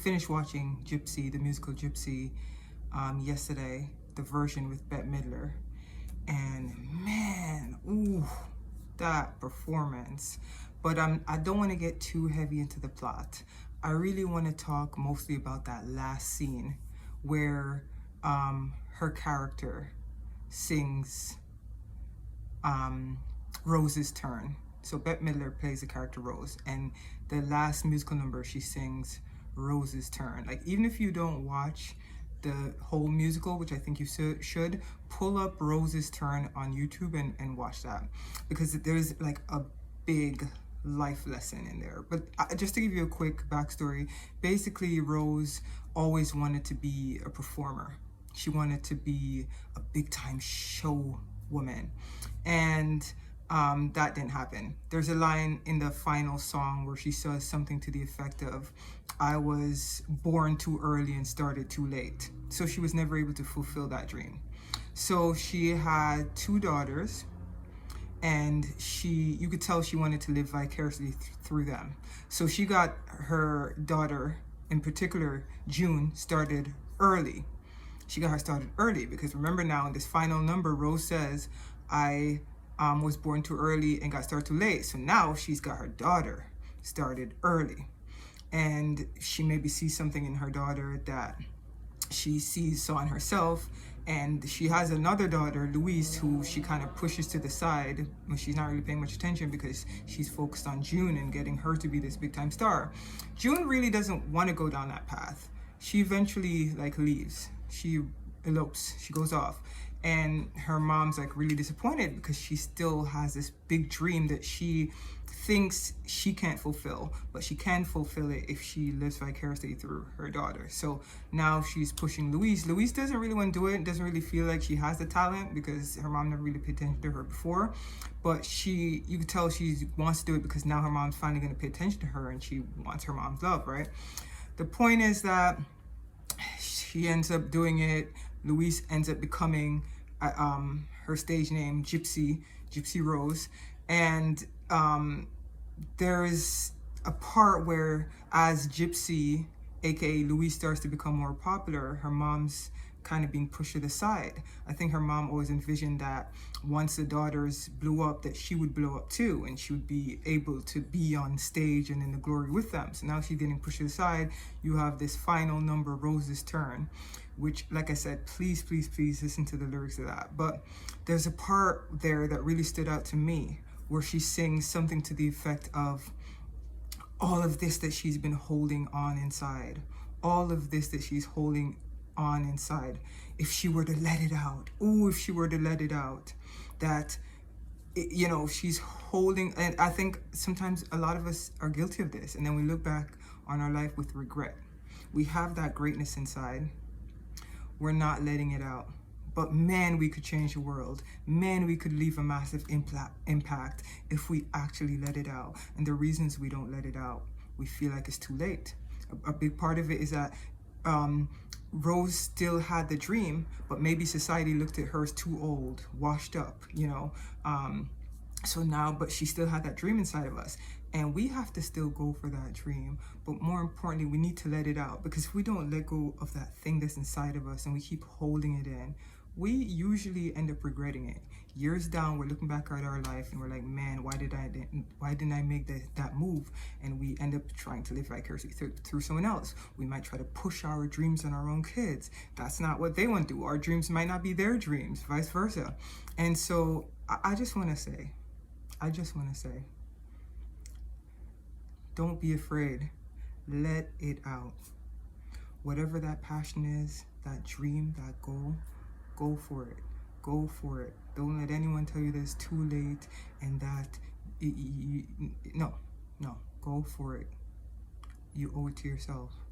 finished watching Gypsy, the musical Gypsy, yesterday, the version with Bette Midler. And man, ooh, that performance. But I don't want to get too heavy into the plot. I really want to talk mostly about that last scene where her character sings Rose's Turn. So Bette Midler plays the character Rose, and the last musical number she sings Rose's Turn. Like, even if you don't watch the whole musical, which I think you should, pull up Rose's Turn on YouTube and watch that, because there's like a big life lesson in there. But just to give you a quick backstory, basically Rose always wanted to be a performer. She wanted to be a big time show woman, and that didn't happen. There's a line in the final song where she says something to the effect of, I was born too early and started too late. So she was never able to fulfill that dream. So she had 2 daughters, and you could tell she wanted to live vicariously through them. So she got her daughter, in particular June, started early. She got her started early because, remember now, in this final number, Rose says, I was born too early and got started too late. So now she's got her daughter started early. And she maybe sees something in her daughter that she saw in herself. And she has another daughter, Louise, who she kind of pushes to the side when she's not really paying much attention because she's focused on June and getting her to be this big time star. June really doesn't want to go down that path. She eventually leaves. She elopes, she goes off. And her mom's really disappointed because she still has this big dream that she thinks she can't fulfill, but she can fulfill it if she lives vicariously through her daughter. So now she's pushing Louise. Louise doesn't really want to do it, doesn't really feel like she has the talent because her mom never really paid attention to her before. But you can tell she wants to do it because now her mom's finally going to pay attention to her and she wants her mom's love, right? The point is that she ends up doing it. Louise ends up becoming her stage name Gypsy Rose, and there's a part where, as Gypsy, aka Louise, starts to become more popular, her mom's kind of being pushed to the side. I think her mom always envisioned that once the daughters blew up, that she would blow up too, and she would be able to be on stage and in the glory with them. So now she's getting pushed to the side. You have this final number, Rose's Turn, which, like I said, please listen to the lyrics of that. But there's a part there that really stood out to me where she sings something to the effect of, all of this that she's been holding on inside, all of this that she's holding on inside, if she were to let it out, if she were to let it out, that she's holding. And I think sometimes a lot of us are guilty of this, and then we look back on our life with regret. We have that greatness inside, we're not letting it out. But man, we could change the world. Man, we could leave a massive impact if we actually let it out. And the reasons we don't let it out, we feel like it's too late. A big part of it is that Rose still had the dream, but maybe society looked at her as too old, washed up, so now, but she still had that dream inside of us. And we have to still go for that dream. But more importantly, we need to let it out, because if we don't let go of that thing that's inside of us and we keep holding it in, we usually end up regretting it. Years down, we're looking back at our life and we're like, man, why didn't I make that move? And we end up trying to live vicariously through someone else. We might try to push our dreams on our own kids. That's not what they want to do. Our dreams might not be their dreams, vice versa. And so I just want to say, don't be afraid. Let it out. Whatever that passion is, that dream, that goal, go for it. Go for it. Don't let anyone tell you that it's too late and that, no, go for it. You owe it to yourself.